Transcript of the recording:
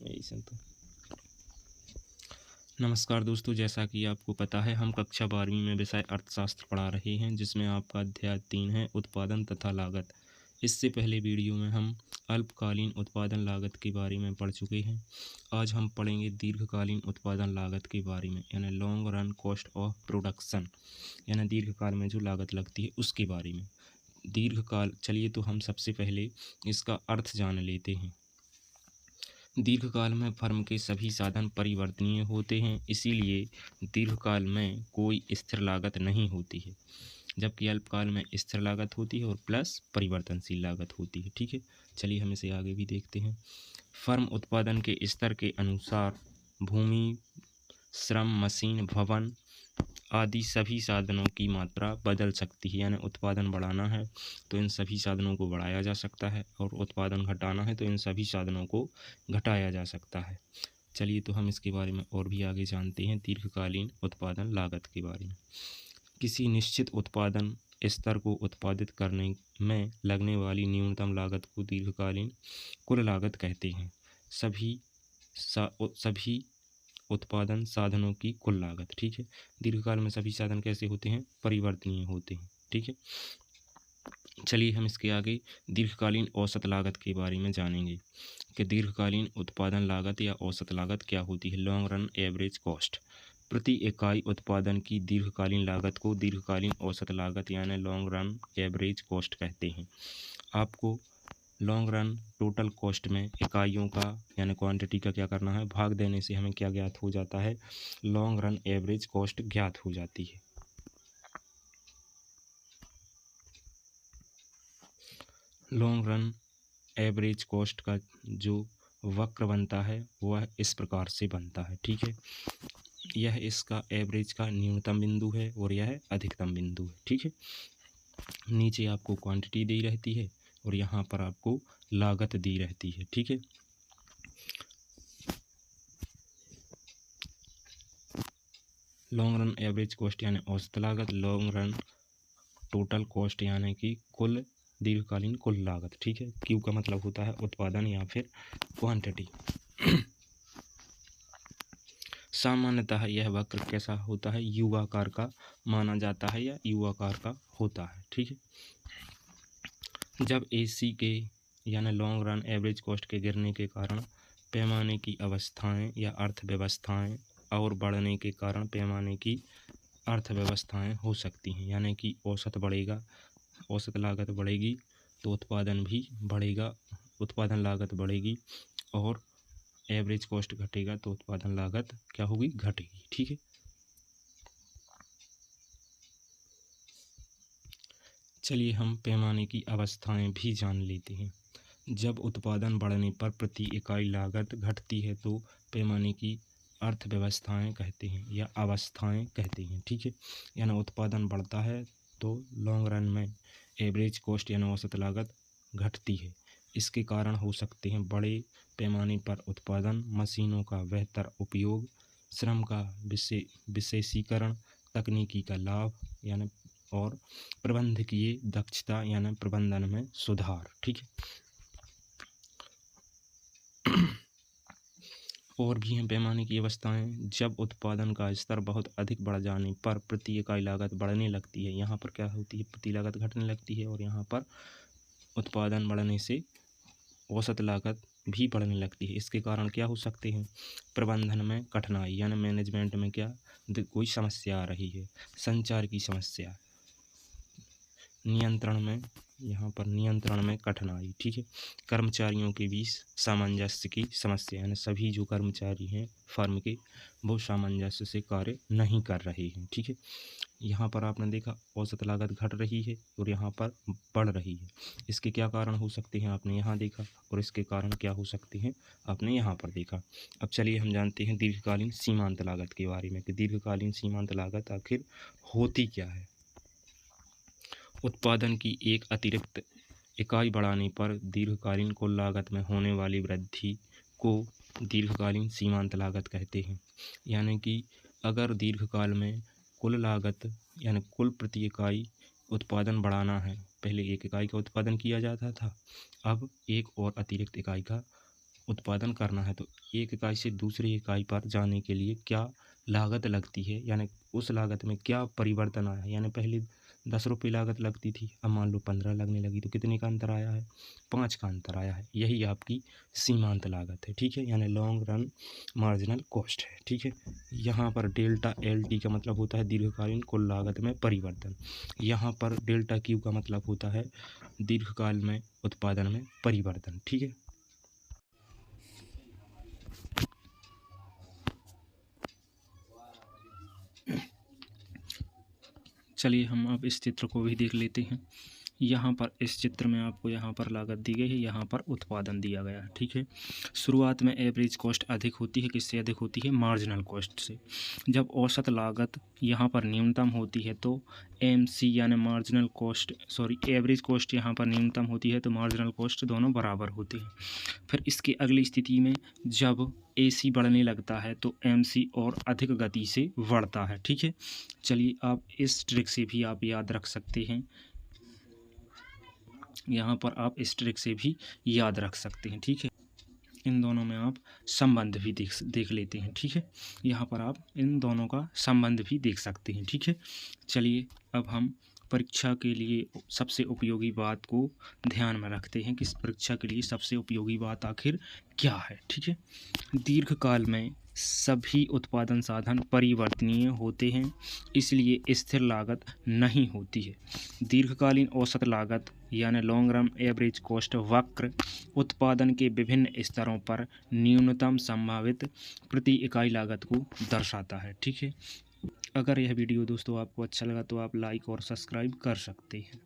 यही तो। नमस्कार दोस्तों, जैसा कि आपको पता है हम कक्षा 12वीं में विषय अर्थशास्त्र पढ़ा रहे हैं, जिसमें आपका अध्याय 3 है उत्पादन तथा लागत। इससे पहले वीडियो में हम अल्पकालीन उत्पादन लागत के बारे में पढ़ चुके हैं। आज हम पढ़ेंगे दीर्घकालीन उत्पादन लागत के बारे में, यानी long run cost of production, यानी दीर्घकाल में जो लागत लगती है उसके बारे में। दीर्घकाल, चलिए तो हम सबसे पहले इसका अर्थ जान लेते हैं। दीर्घकाल में फर्म के सभी साधन परिवर्तनीय होते हैं, इसीलिए दीर्घकाल में कोई स्थिर लागत नहीं होती है, जबकि अल्पकाल में स्थिर लागत होती है और प्लस परिवर्तनशील लागत होती है। ठीक है, चलिए हम इसे आगे भी देखते हैं। फर्म उत्पादन के स्तर के अनुसार भूमि, श्रम, मशीन, भवन आदि सभी साधनों की मात्रा बदल सकती है। यानी उत्पादन बढ़ाना है तो इन सभी साधनों को बढ़ाया जा सकता है, और उत्पादन घटाना है तो इन सभी साधनों को घटाया जा सकता है। चलिए तो हम इसके बारे में और भी आगे जानते हैं, दीर्घकालीन उत्पादन लागत के बारे में। किसी निश्चित उत्पादन स्तर को उत्पादित करने में लगने वाली न्यूनतम लागत को दीर्घकालीन कुल लागत कहते हैं। सभी उत्पादन साधनों की कुल लागत। ठीक है, दीर्घकाल में सभी साधन कैसे होते हैं? परिवर्तनीय होते हैं। ठीक है, चलिए हम इसके आगे दीर्घकालीन औसत लागत के बारे में जानेंगे कि दीर्घकालीन उत्पादन लागत या औसत लागत क्या होती है। लॉन्ग रन एवरेज कॉस्ट, प्रति इकाई उत्पादन की दीर्घकालीन लागत को दीर्घकालीन औसत लागत यानी लॉन्ग रन एवरेज कॉस्ट कहते हैं। आपको लॉन्ग रन टोटल कॉस्ट में इकाइयों का यानी क्वांटिटी का क्या करना है, भाग देने से हमें क्या ज्ञात हो जाता है, लॉन्ग रन एवरेज कॉस्ट ज्ञात हो जाती है। लॉन्ग रन एवरेज कॉस्ट का जो वक्र बनता है वह इस प्रकार से बनता है। ठीक है, यह इसका एवरेज का न्यूनतम बिंदु है और यह अधिकतम बिंदु है। ठीक है, नीचे आपको क्वांटिटी दी रहती है और यहाँ पर आपको लागत दी रहती है। ठीक है, लॉन्ग रन एवरेज कॉस्ट यानी औसत लागत, लॉन्ग रन टोटल कॉस्ट यानी कि कुल दीर्घकालीन कुल लागत। ठीक है, क्यू का मतलब होता है उत्पादन या फिर क्वांटिटी। सामान्यतः यह वक्र कैसा होता है, यू आकार का माना जाता है या यू आकार का होता है। ठीक है, जब एसी के यानी लॉन्ग रन एवरेज कॉस्ट के गिरने के कारण पैमाने की अवस्थाएं या अर्थव्यवस्थाएं और बढ़ने के कारण पैमाने की अर्थव्यवस्थाएं हो सकती हैं। यानी कि औसत बढ़ेगा, औसत लागत बढ़ेगी तो उत्पादन भी बढ़ेगा, उत्पादन लागत बढ़ेगी, और एवरेज कॉस्ट घटेगा तो उत्पादन लागत क्या होगी, घटेगी। ठीक है, चलिए हम पैमाने की अवस्थाएं भी जान लेते हैं। जब उत्पादन बढ़ने पर प्रति इकाई लागत घटती है तो पैमाने की अर्थव्यवस्थाएं कहते हैं या अवस्थाएं कहते हैं। ठीक है, यानी उत्पादन बढ़ता है तो लॉन्ग रन में एवरेज कॉस्ट यानी औसत लागत घटती है। इसके कारण हो सकते हैं बड़े पैमाने पर उत्पादन, मशीनों का बेहतर उपयोग, श्रम का विशेषीकरण, तकनीकी का लाभ यानी और प्रबंधकीय दक्षता यानी प्रबंधन में सुधार। ठीक है, और भी हैं पैमाने की अवस्थाएं। जब उत्पादन का स्तर बहुत अधिक बढ़ जाने पर प्रति इकाई लागत बढ़ने लगती है। यहाँ पर क्या होती है, प्रति लागत घटने लगती है, और यहाँ पर उत्पादन बढ़ने से औसत लागत भी बढ़ने लगती है। इसके कारण क्या हो सकते हैं, प्रबंधन में कठिनाई यानी मैनेजमेंट में क्या कोई समस्या आ रही है, संचार की समस्या, नियंत्रण में, यहाँ पर नियंत्रण में कठिनाई। ठीक है, कर्मचारियों के बीच सामंजस्य की समस्या, यानी सभी जो कर्मचारी हैं फर्म के वो सामंजस्य से कार्य नहीं कर रहे हैं। ठीक है, यहाँ पर आपने देखा औसत लागत घट रही है और यहाँ पर बढ़ रही है। इसके क्या कारण हो सकते हैं आपने यहाँ देखा, और इसके कारण क्या हो सकते हैं आपने यहाँ पर देखा। अब चलिए हम जानते हैं दीर्घकालीन सीमांत लागत के बारे में कि दीर्घकालीन सीमांत लागत आखिर होती क्या है। उत्पादन की एक अतिरिक्त इकाई बढ़ाने पर दीर्घकालीन कुल लागत में होने वाली वृद्धि को दीर्घकालीन सीमांत लागत कहते हैं। यानी कि अगर दीर्घकाल में कुल लागत यानी कुल प्रति इकाई उत्पादन बढ़ाना है, पहले एक इकाई का उत्पादन किया जाता था, अब एक और अतिरिक्त इकाई का उत्पादन करना है तो एक इकाई से दूसरी इकाई पर जाने के लिए क्या लागत लगती है, यानी उस लागत में क्या परिवर्तन आया है। यानी पहले 10 रुपये लागत लगती थी, अब मान लो 15 लगने लगी, तो कितने का अंतर आया है, 5 का अंतर आया है। यही आपकी सीमांत लागत है, ठीक है, यानी लॉन्ग रन मार्जिनल कॉस्ट है, ठीक है। यहाँ पर डेल्टा LT का मतलब होता है दीर्घकालीन कुल लागत में परिवर्तन। यहाँ पर डेल्टा Q का मतलब होता है दीर्घकाल में उत्पादन में परिवर्तन, ठीक है। चलिए हम अब इस चित्र को भी देख लेते हैं। यहाँ पर इस चित्र में आपको यहाँ पर लागत दी गई है, यहाँ पर उत्पादन दिया गया है, ठीक है। शुरुआत में एवरेज कॉस्ट अधिक होती है, किससे अधिक होती है, मार्जिनल कॉस्ट से। जब औसत लागत यहाँ पर न्यूनतम होती है तो MC यानी मार्जिनल कॉस्ट एवरेज कॉस्ट यहाँ पर न्यूनतम होती है तो मार्जिनल कॉस्ट दोनों बराबर होते हैं। फिर इसकी अगली स्थिति में जब AC बढ़ने लगता है तो MC और अधिक गति से बढ़ता है, ठीक है। चलिए आप इस ट्रिक से भी आप याद रख सकते हैं, यहाँ पर आप इस ट्रिक से भी याद रख सकते हैं, ठीक है। इन दोनों में आप संबंध भी देख लेते हैं, ठीक है। यहाँ पर आप इन दोनों का संबंध भी देख सकते हैं, ठीक है। चलिए अब हम परीक्षा के लिए सबसे उपयोगी बात को ध्यान में रखते हैं कि परीक्षा के लिए सबसे उपयोगी बात आखिर क्या है, ठीक है। दीर्घकाल में सभी उत्पादन साधन परिवर्तनीय होते हैं, इसलिए स्थिर लागत नहीं होती है। दीर्घकालीन औसत लागत यानी लॉन्ग रन एवरेज कॉस्ट वक्र उत्पादन के विभिन्न स्तरों पर न्यूनतम संभावित प्रति इकाई लागत को दर्शाता है, ठीक है। अगर यह वीडियो दोस्तों आपको अच्छा लगा तो आप लाइक और सब्सक्राइब कर सकते हैं।